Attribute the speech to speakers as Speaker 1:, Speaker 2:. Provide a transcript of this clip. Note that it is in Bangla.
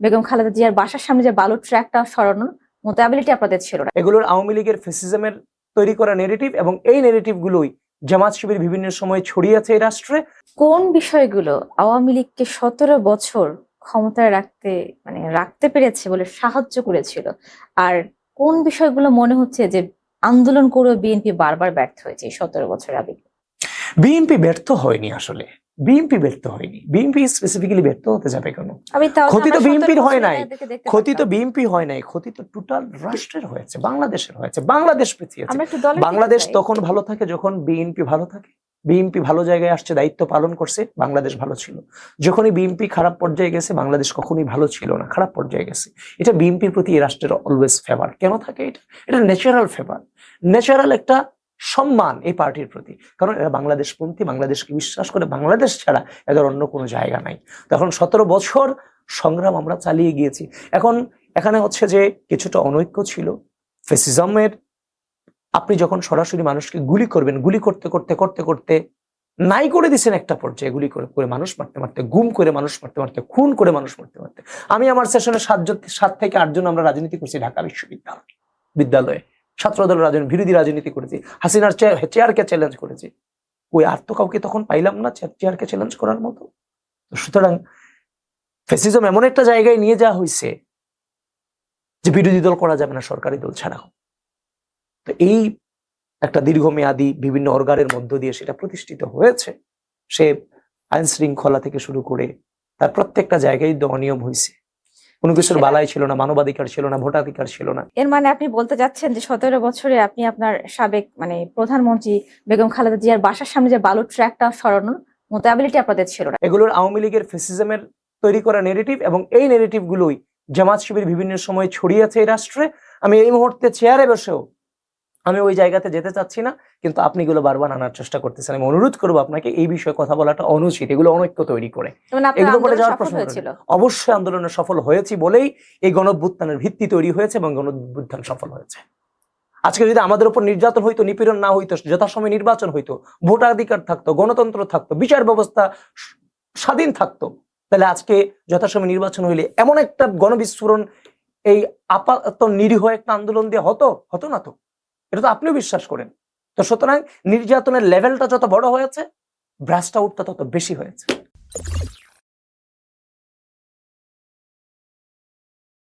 Speaker 1: বেগম খালেদা জিয়ার বাসার সামনে যে বালুর ট্র্যাকটা সরানোর মতো অ্যাবিলিটি আপনাদের ছিল না।
Speaker 2: এগুলোর আওয়ামী লীগের ফ্যাসিজমের তৈরি করা নেগেটিভ, এবং এই নেগেটিভ গুলোই জামাত শিবির বিভিন্ন সময় ছড়িয়েছে এই রাষ্ট্রে।
Speaker 1: কোন বিষয়গুলো আওয়ামী লীগকে 17 বছর ক্ষমতায় রাখতে পেরেছে বলে সাহায্য করেছিল, আর কোন বিষয়গুলো মনে হচ্ছে যে আন্দোলন করে বিএনপি বারবার ব্যর্থ হয়েছে 17 বছর আগে?
Speaker 2: বিএনপি ব্যর্থ হয়নি, আসলে বিএনপি ব্যর্থ হয়নি। বিএনপি স্পেসিফিক্যালি ব্যর্থ হতে যাবে কেন? ক্ষতি তো বিএনপির হয় নাই, ক্ষতি তো বিএনপি হয় নাই, ক্ষতি তো টোটাল রাষ্ট্রের হয়েছে, বাংলাদেশের হয়েছে। বাংলাদেশ পিছিয়েছে। বাংলাদেশ তখন ভালো থাকে যখন বিএনপি ভালো থাকে। বিএনপি ভালো জায়গায় আসছে, দায়িত্ব পালন করছে, বাংলাদেশ ভালো ছিল। যখনই বিএনপি খারাপ পর্যায়ে গেছে, বাংলাদেশ কখনোই ভালো ছিল না, খারাপ পর্যায়ে গেছে। এটা বিএনপির প্রতি এই রাষ্ট্রের অলওয়েজ ফেভার কেন থাকে? এটা ন্যাচারাল ফেভার, ন্যাচারাল একটা সম্মান এই পার্টির প্রতি। কারণ এরা বাংলাদেশপন্থী, বাংলাদেশকে বিশ্বাস করে, বাংলাদেশ ছাড়া এদের অন্য কোনো জায়গা নাই। তখন 17 বছর সংগ্রাম আমরা চালিয়ে গিয়েছি। এখন এখানে হচ্ছে যে কিছুটা অনৈক্য ছিল ফ্যাসিজমের। আপনি যখন সরাসরি মানুষকে গুলি করবেন, গুলি করতে করতে করতে করতে নাই করে দিচ্ছেন একটা পর্যায়ে, গুলি করে মানুষ মারতে মারতে, গুম করে মানুষ মারতে মারতে, খুন করে মানুষ মারতে মারতে। আমি আমার সেশনে 7 থেকে 8 জন আমরা রাজনীতি করছি ঢাকা বিশ্ববিদ্যালয়ে, ছাত্রদল রাজনীতি, বিরোধী রাজনীতি করেছি, হাসিনার চেয়ারকে চ্যালেঞ্জ করেছি। ওই আর তো কাউকে তখন পাইলাম না চেয়ারকে চ্যালেঞ্জ করার মতো। সুতরাং ফ্যাসিজম এমন একটা জায়গায় নিয়ে যাওয়া হয়েছে যে বিরোধী দল করা যাবে না সরকারি দল ছাড়া। তো এই একটা দীর্ঘমেয়াদী বিভিন্ন অর্গানের মধ্য দিয়ে সেটা প্রতিষ্ঠিত হয়েছে। সে আইন শৃঙ্খলা থেকে শুরু করে তার প্রত্যেকটা জায়গায় অনিয়ম হয়েছে। কোনো কিছুর বালাই ছিল না, মানবাধিকার ছিল না, ভোটাধিকার ছিল না।
Speaker 1: এর মানে আপনি বলতে যাচ্ছেন যে 17 বছরে আপনি আপনার সাবেক প্রধানমন্ত্রী বেগম খালেদা জিয়ার বাসার সামনে যে বালুর ট্র্যাকটা সরানোর মতো অ্যাবিলিটি আপনাদের ছিল না।
Speaker 2: এগুলোর আওয়ামী লীগের ফ্যাসিজমের তৈরি করা নেগেটিভ, এবং এই নেগেটিভ গুলোই জামাত শিবির বিভিন্ন সময় ছড়িয়েছে এই রাষ্ট্রে। আমি এই মুহূর্তে চেয়ারে বসেও আমি ওই জায়গাতে যেতে চাচ্ছি না, কিন্তু আপনি এগুলো বারবার আনার চেষ্টা করতেছেন। আমি অনুরোধ করবো আপনাকে, এই বিষয়ে কথা বলাটা অনুচিত। এগুলো অনৈক্য তৈরি করে, এগুলো করে যাওয়ার প্রশ্ন ছিল। অবশ্যই আন্দোলনে সফল হয়েছি বলেই এই গণঅভ্যুত্থানের ভিত্তি তৈরি হয়েছে এবং গণঅভ্যুত্থান সফল হয়েছে। আজকে যদি আমাদের উপর নির্যাতন হইতো, নিপীড়ন না হইতো, যথাসময়ে নির্বাচন হইতো, ভোটাধিকার থাকতো, গণতন্ত্র থাকতো, বিচার ব্যবস্থা স্বাধীন থাকতো, তাহলে আজকে যথাসময়ে নির্বাচন হইলে এমন একটা গণবিস্ফোরণ, এই আপাতত নিরীহ একটা আন্দোলন দিয়ে হতো না তো? এটা তো আপনিও বিশ্বাস করেন। তো সুতরাং নির্যাতনের লেভেলটা যত বড় হয়েছে, ব্রাস্ট আউটটা তত বেশি হয়েছে।